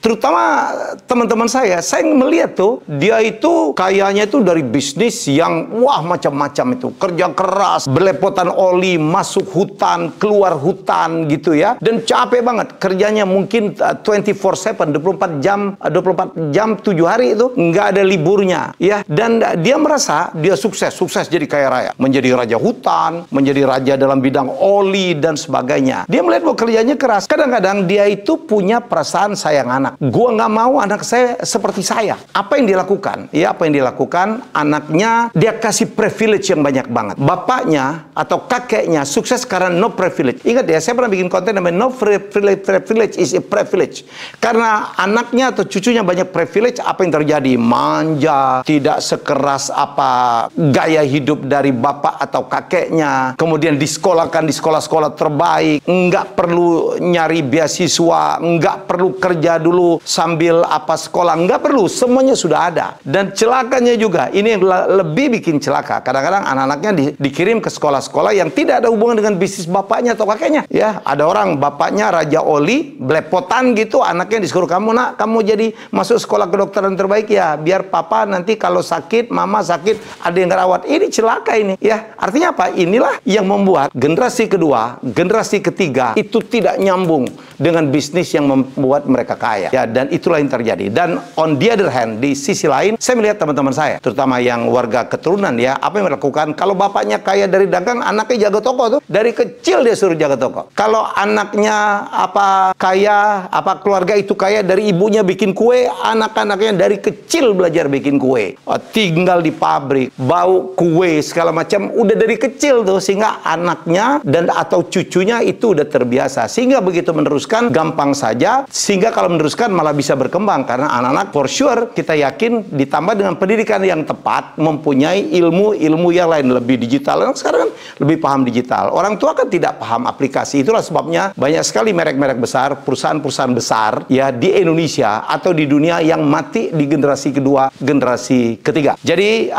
Terutama teman-teman saya melihat tuh, dia itu kayaknya itu dari bisnis yang wah macam-macam itu. Kerja keras, belepotan oli, masuk hutan, keluar hutan gitu ya. Dan capek banget. Kerjanya mungkin 24/7, 24 jam 7 hari itu. Nggak ada liburnya ya. Dan dia merasa dia sukses jadi kaya raya. Menjadi raja hutan, menjadi raja dalam bidang oli dan sebagainya. Dia melihat bahwa kerjanya keras. Kadang-kadang dia itu punya perasaan sayang anak. Gua nggak mau anak saya seperti saya. Apa yang dilakukan? Ya, apa yang dilakukan? Anaknya dia kasih privilege yang banyak banget. Bapaknya atau kakeknya sukses karena no privilege. Ingat ya, saya pernah bikin konten namanya no privilege is a privilege. Karena anaknya atau cucunya banyak privilege, apa yang terjadi? Manja, tidak sekeras apa gaya hidup dari bapak atau kakeknya. Kemudian disekolahkan di sekolah-sekolah terbaik, nggak perlu nyari beasiswa, nggak perlu kerja dulu sambil apa sekolah, nggak perlu, semuanya sudah ada. Dan celakanya juga, ini yang lebih bikin celaka, kadang-kadang anak-anaknya dikirim ke sekolah-sekolah yang tidak ada hubungan dengan bisnis bapaknya atau kakeknya ya. Ada orang bapaknya raja oli, belepotan gitu, anaknya disuruh, kamu nak, kamu jadi masuk sekolah kedokteran terbaik ya, biar papa nanti kalau sakit, mama sakit, ada yang ngerawat. Ini celaka ini ya. Artinya apa? Inilah yang membuat generasi kedua, generasi ketiga itu tidak nyambung dengan bisnis yang membuat mereka kaya ya, dan itulah yang terjadi. Dan on the other hand, di sisi lain, saya melihat teman-teman saya, terutama yang warga keturunan ya, apa yang melakukan? Kalau bapaknya kaya dari dagang, anaknya jaga toko tuh, dari kecil dia suruh jaga toko. Kalau anaknya apa kaya, apa keluarga itu kaya, dari ibunya bikin kue, anak-anaknya dari kecil belajar bikin kue. Tinggal di pabrik, bau kue segala macam, udah dari kecil tuh, sehingga anaknya dan atau cucunya itu udah terbiasa, sehingga begitu meneruskan gampang saja, sehingga kalau meneruskan malah bisa berkembang. Karena anak-anak for sure kita yakin ditambah dengan pendidikan yang tepat, mempunyai ilmu yang lain, lebih digital. Sekarang kan lebih paham digital. Orang tua kan tidak paham aplikasi. Itulah sebabnya banyak sekali merek-merek besar, perusahaan-perusahaan besar ya di Indonesia atau di dunia yang mati di generasi kedua, generasi ketiga. Jadi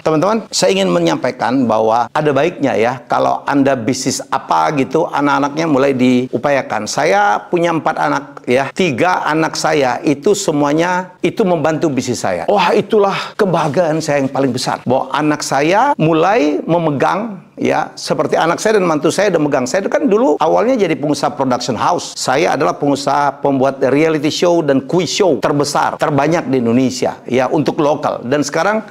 teman-teman, saya ingin menyampaikan bahwa ada baiknya ya kalau Anda bisnis apa gitu, anak-anaknya mulai diupayakan. Saya punya 4 anak ya, 3 anak saya itu semuanya itu membantu bisnis saya. Wah, itulah kebahagiaan saya yang paling besar. Bahwa anak saya mulai memegang ya, seperti anak saya dan mantu saya udah megang. Saya itu kan dulu awalnya jadi pengusaha production house. Saya adalah pengusaha pembuat reality show dan quiz show terbesar, terbanyak di Indonesia ya, untuk lokal. Dan sekarang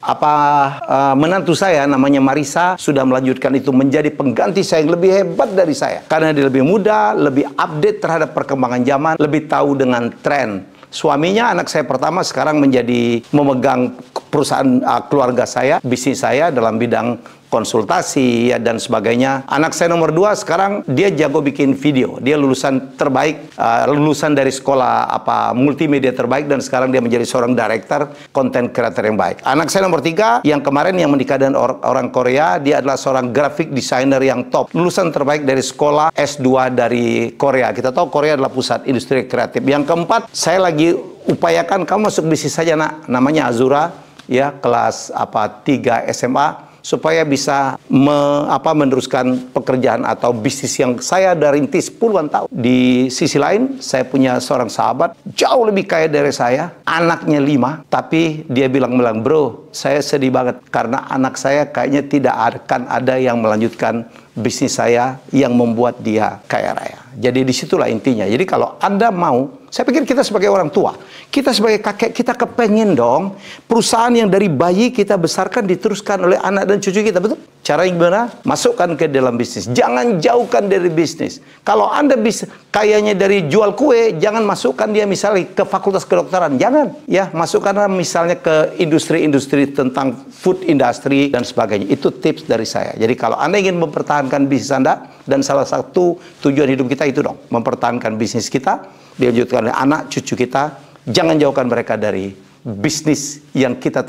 menantu saya namanya Marisa sudah melanjutkan itu menjadi pengganti saya yang lebih hebat dari saya. Karena dia lebih muda, lebih update terhadap perkembangan zaman, lebih tahu dengan tren. Suaminya, anak saya pertama, sekarang memegang perusahaan keluarga saya, bisnis saya dalam bidang konsultasi ya, dan sebagainya. Anak saya nomor 2 sekarang dia jago bikin video. Dia lulusan terbaik, lulusan dari sekolah multimedia terbaik, dan sekarang dia menjadi seorang director content creator yang baik. Anak saya nomor 3 yang kemarin yang menikah dengan orang Korea, dia adalah seorang graphic designer yang top, lulusan terbaik dari sekolah S2 dari Korea. Kita tahu Korea adalah pusat industri kreatif. Yang keempat, saya lagi upayakan kamu masuk bisnis saja nak, namanya Azura ya, kelas 3 SMA, supaya bisa meneruskan pekerjaan atau bisnis yang saya udah rintis puluhan tahun. Di sisi lain, saya punya seorang sahabat jauh lebih kaya dari saya, anaknya 5, tapi dia bilang, bro, saya sedih banget karena anak saya kayaknya tidak akan ada yang melanjutkan bisnis saya yang membuat dia kaya raya. Jadi disitulah intinya. Jadi kalau Anda mau, saya pikir kita sebagai orang tua, kita sebagai kakek, kita kepengen dong perusahaan yang dari bayi kita besarkan diteruskan oleh anak dan cucu kita, betul? Cara yang gimana? Masukkan ke dalam bisnis. Jangan jauhkan dari bisnis. Kalau Anda bisa kayaknya dari jual kue, jangan masukkan dia misalnya ke fakultas kedokteran. Jangan. Ya, masukkan misalnya ke industri-industri tentang food industry dan sebagainya. Itu tips dari saya. Jadi kalau Anda ingin mempertahankan bisnis Anda, dan salah satu tujuan hidup kita itu dong, mempertahankan bisnis kita, dilanjutkan oleh anak cucu kita, jangan jauhkan mereka dari bisnis yang kita